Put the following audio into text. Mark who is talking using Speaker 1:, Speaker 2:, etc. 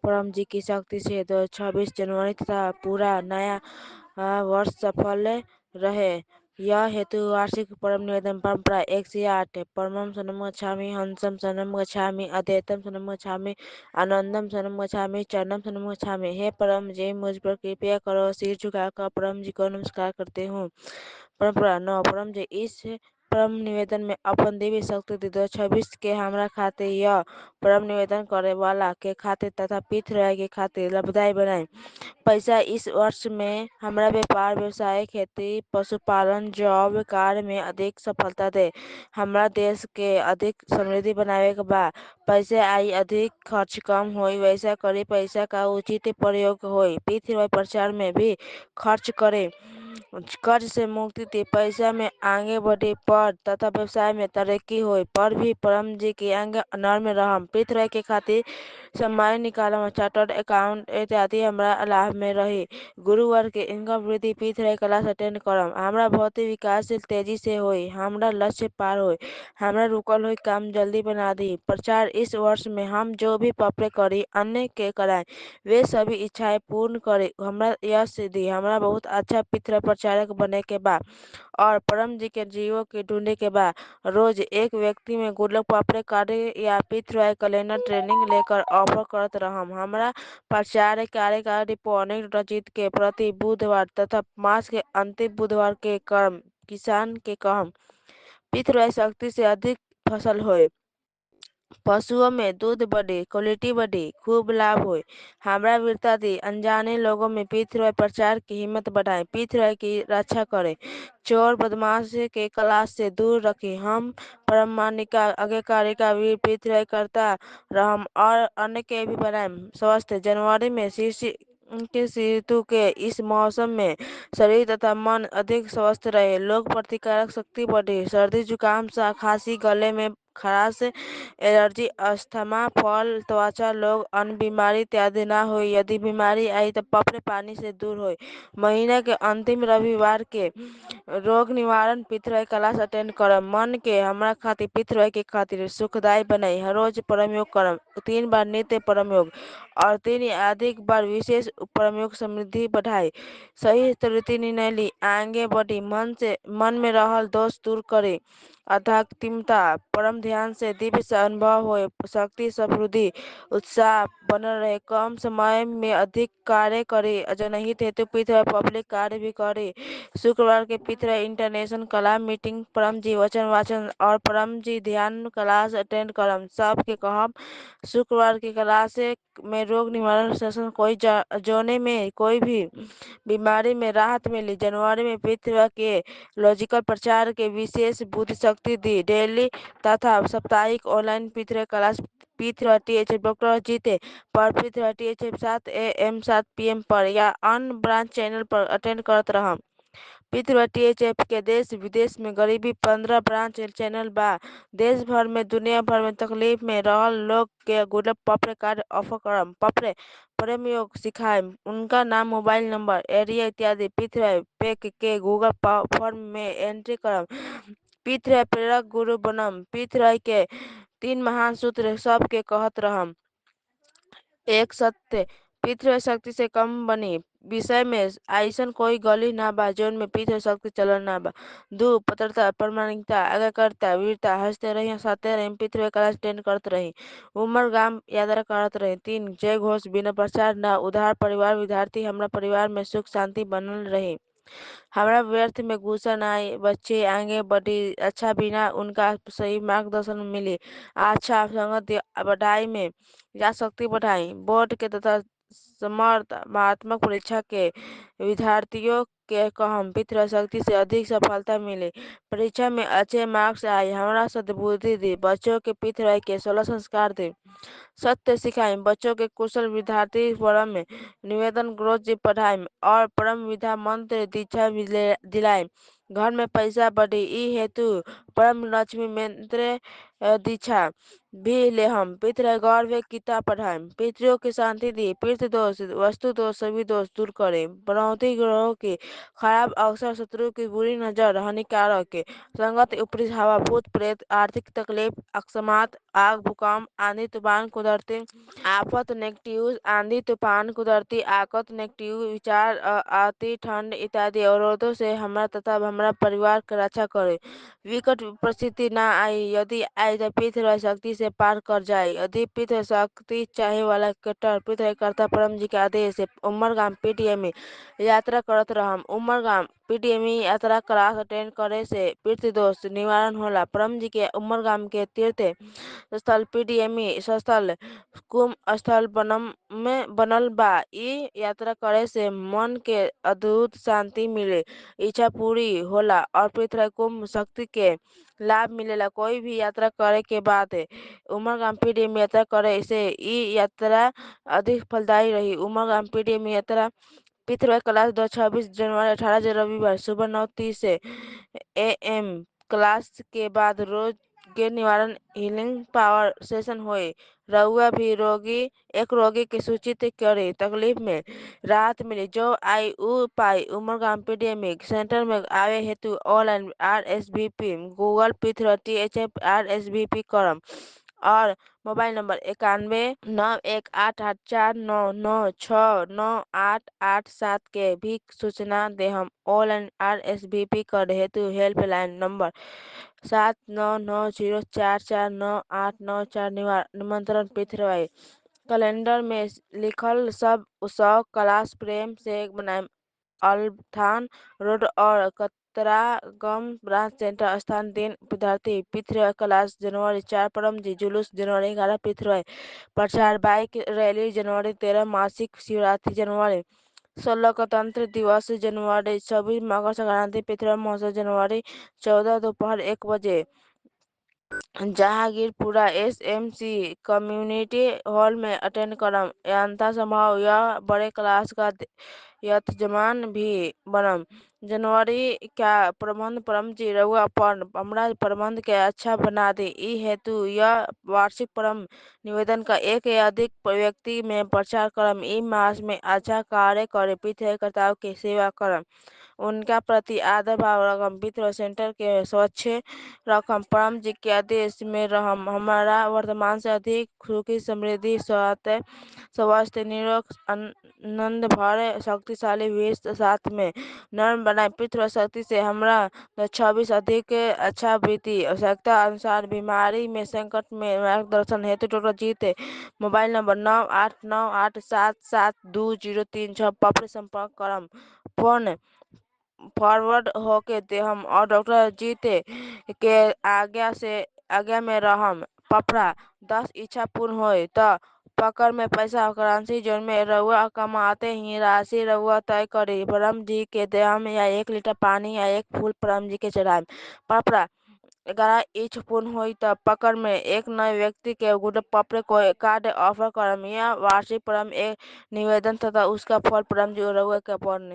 Speaker 1: परम जी की शक्ति से 2026 जनवरी तथा पूरा नया वर्ष सफल रहे। यह हेतु वार्षिक परम निवेदन परंपरा 108 परमं शरणं गच्छामि, हंसं शरणं गच्छामि, अद्वैतम शरणं गच्छामि, आनंदम शरणं गच्छामि, चरणम शरणं गच्छामि। हे परम जी, मुझ पर कृपया करो। सिर झुकाकर परम जी को नमस्कार करते हूँ। परंपरा 9 परम जी, इस परम निवेदन में अपन देवी शक्ति 2026 के हमरा खाते यह परम निवेदन करे वाला के खाते तथा पितृ के खाते लाभदायी बनाए। पैसा इस वर्ष में हमरा व्यापार, व्यवसाय, खेती, पशुपालन, जॉब कार्य में अधिक सफलता दे। हमरा देश के अधिक समृद्धि बनावे के बा। पैसे आई अधिक खर्च कम होई, वैसा करी पैसा का उचित प्रयोग होई। पितृ प्रचार में भी खर्च करे, कर्ज से मुक्ति दे, पैसा में आगे बढ़े, पद तथा व्यवसाय में तरक्की होई। पर भी परम जी के आगे नर्म रहम। पितृ के खातिर सम्मान निकालम, चार्टर्ड अकाउंट इत्यादि हमरा लाभ में रही। गुरुवार के इनकम वृद्धि पितृ क्लास अटेंड करम। हमरा भौतिक विकास तेजी से होई, हमरा लक्ष्य पार होई, हमरा रुकल हुई काम जल्दी बना दी। प्रचार इस वर्ष में हम जो भी पापड़े करी अन्य के कराए, वे सभी इच्छाएं पूर्ण करे, हमरा यश दी। हमरा बहुत अच्छा पितृ प्रचारक बने के बा और परम जी के जीवो के ढूंढे के बा। रोज एक व्यक्ति में गुल्लक पापड़े काटे या पितृ कैलेंडर ट्रेनिंग लेकर ऑफर करत रहम। हमरा प्रचार कार्य का रिपोर्टिंग रचित के प्रति बुधवार तथा मास के अंतिम बुधवार के कर्म किसान के कहम। पितृ शक्ति से अधिक फसल होए, पशुओं में दूध बढ़े, क्वालिटी बढ़े, खूब लाभ होए। हमरा वीरता दी, अनजाने लोगों में पितृ प्रचार की हिम्मत बढ़ाए, पितृ की रक्षा करे, चोर बदमाश के कलाश से दूर रखे। हम परमानिका आज्ञाकारी का वीर पितृ करता रहम और अन्य के भी बनाए स्वस्थ। जनवरी में शीर्ष के ऋतु के इस मौसम में शरीर तथा मन अधिक स्वस्थ रहे, लोग प्रतिकारक शक्ति बढ़े, सर्दी जुकाम सा खांसी, गले में खराश, एलर्जी, अस्थमा, फल, त्वचा रोग, अन्य बीमारी इत्यादि ना हो। यदि बीमारी आई तो पपड़े पानी से दूर हो। महीना के अंतिम रविवार के रोग निवारण पितृ क्लास अटेंड करम। मन के हमरा खातिर पितृ के खातिर सुखदायी बनाई। हर रोज परम योग करम, 3 बार नित्य परम योग और 3 या अधिक बार विशेष परम योग समृद्धि बढ़ाई। सही त्रुटि निर्णय ली, आगे बढ़ी, मन में रहल दोष दूर करे, आध्यात्मिकता परम ध्यान से दिव्य से अनुभव हो, शक्ति समृद्धि उत्साह बनल रहे, कम समय में अधिक कार्य करे, जनहित हेतु पितृ पब्लिक कार्य भी करे। शुक्रवार के पितृ इंटरनेशनल कला मीटिंग, परम जी वचन वाचन और परम जी ध्यान क्लास अटेंड करम। सब के कहम शुक्रवार की क्लास में रोग निवारण सेशन कोई जोने में कोई भी बीमारी में राहत मिली। जनवरी में पितृ के लॉजिकल प्रचार के विशेष बुद्धि शक्ति दी। डेली तथा साप्ताहिक ऑनलाइन पितृ क्लास पितृ THF डॉक्टर जीते पर पितृ THF 7 AM 7 PM पर या अन्य ब्रांच चैनल पर अटेंड करत रहम। पितृ THF के देश विदेश में गरीबी 15 ब्रांच चैनल बा। देश भर में दुनिया भर में तकलीफ में रहल लोग के गुल्लक पपड़े कार्ड ऑफर करम। पपड़े प्रेम योग सिखाए, उनका नाम, मोबाइल नंबर, एरिया इत्यादि पितृ पे के गूगल फॉर्म में एंट्री करम। पितृ प्रेरक गुरु बनम। पितृ के 3 महान सूत्र सब के कहत रहम। एक सत्य, पितृ शक्ति से कम बनी विषय में ऐसन कोई गली ना बा जोन में पितृ शक्ति चलन ना बा। 2 पत्रता, प्रामाणिकता, आज्ञाकारिता, वीरता, हंसते रही हंसाते रही, पितृ क्लास अटेंड करत रही, उम्र गाम यात्रा करत रही। 3 जय घोष, बिना प्रचार ना उधार परिवार विद्यार्थी, हमरा परिवार में सुख शांति बनल रही, हमरा व्यर्थ में गुस्सा ना आए, बच्चे आगे बढ़ी अच्छा बिना उनका सही मार्गदर्शन मिली, अच्छा संगत बढ़ाई में या शक्ति बढ़ाई। बोर्ड के तथा समर्थात्मक परीक्षा के विद्यार्थियों के कहम पितृ शक्ति से अधिक सफलता मिले, परीक्षा में अच्छे मार्क्स आए, हमरा सद्बुद्धि दी, बच्चों के पितृ के 16 संस्कार दे, सत्य सिखाएं, बच्चों के कुशल विद्यार्थी परम में निवेदन ग्रोथ जी पढ़ाएं और परम विद्या मंत्र दीक्षा दिलाएं। घर में पैसा बढ़ी ई हेतु परम लक्ष्मी मंत्र दीक्षा भी ले हम पितृ गौरव गीता पढ़ाएं पितरों की शांति दी पितृ दोष वस्तु दोष सभी दोष दूर करें बनौती ग्रहों की खराब अवसर शत्रु की बुरी नजर हानिकारक के संगत ऊपरी हवा भूत प्रेत आर्थिक तकलीफ अकस्मात आग भूकंप आंधी तूफान कुदरती आफत नेगेटिव आंधी तूफान कुदरती आकत नेगेटिव विचार अति ठंड इत्यादि अवरोधों से हमारा तथा हमारा परिवार की रक्षा करे विकट परिस्थिति ना आई यदि आई तो पितृ शक्ति से पार कर जाए यदि पितृ शक्ति चाहे वाला कट्टर पितृ कर्ता परम जी के आदेश से उमरगाम पीटीएम में यात्रा करत रहम उमरगाम पीटीएमी यात्रा क्लास अटेंड करे से पितृ दोष निवारण होला परम जी के उमरगाम के तीर्थ स्थल पीटीएमी स्थल कुंभ स्थल में बनल बा इ यात्रा करे से मन के अद्भुत शांति मिले इच्छा पूरी होला और पृथ्वी कुंभ शक्ति के लाभ मिलेला कोई भी यात्रा करे के बाद उमरगाम पीटीएम यात्रा करे से इ यात्रा अधिक फलदायी रही उमरगाम पीटीएम यात्रा पितृ क्लास 26 जनवरी 18 रविवार सुबह 9:30 से एएम क्लास के बाद रोग के निवारण हीलिंग पावर सेशन होए रउआ भी रोगी एक रोगी की सूचित करे तकलीफ में राहत मिली जो आई उ पाई उमरगाम पीडीएमिक सेंटर में आवे हेतु ऑनलाइन आरएसवीपी गूगल पिथर टीएचएफ आरएसवीपी करम और मोबाइल नंबर 91918149969887 के भी सूचना दे हम ऑनलाइन आरएसवीपी कर हेतु हेल्पलाइन नंबर 7990449894 निमंत्रण पिथरवाई कैलेंडर में लिखल सब उत्सव क्लास प्रेम से मनाएं अल्बथान रोड और कतरागम ब्रांच सेंटर स्थान 3 विद्यार्थी पिथरवाई क्लास जनवरी 4 परम जी जुलूस जनवरी 11 पिथरवाई प्रचार बाइक रैली जनवरी 13 मासिक शिवरात्रि जनवरी 16 गणतंत्र दिवस जनवरी 26 मकर संक्रांति पितृ महोत्सव जनवरी 14 दोपहर 1 बजे जहांगीरपुरा एसएमसी कम्युनिटी हॉल में अटेंड करम यंथा संभव यह बड़े क्लास का यजमान भी बनम जनवरी का प्रबंध परम जी रउआ अपन हमरा प्रबंध के अच्छा बना दे ई हेतु यह वार्षिक परम निवेदन का एक या अधिक व्यक्ति में प्रचार करम ई मास में अच्छा कार्य करे पितृकर्ताओं की सेवा करम उनका प्रति आदर भाव रखम पितृ सेंटर के स्वच्छ रखम परम जी के आदेश में रहम हमारा वर्तमान से अधिक सुखी समृद्धि स्वास्थ्य निरोग आनंद भरे शक्तिशाली विश्व साथ में नर्म बनाए पितृ शक्ति से हमरा 26 अधिक अच्छा बीती आवश्यकता अनुसार बीमारी में संकट में मार्गदर्शन हेतु डॉक्टर जीत मोबाइल नंबर 9898772036 पर संपर्क करम फोन फॉरवर्ड होके दे हम और डॉक्टर जीते के आज्ञा में रहम पपरा 10 इच्छा पूर्ण होए त पकड़ में पैसा करेंसी जोन में रउआ कमाते ही राशि रउआ तय करी परम जी के देहम या 1 लीटर पानी या एक फूल परम जी के चढ़ाएम पपरा 11 इंच पूर्ण हुई तब पकड़ में एक नए व्यक्ति के गुड पपरे को कार्ड ऑफर करम यह वार्षिक परम एक निवेदन तथा उसका फल परम जी रउआ के पढ़ने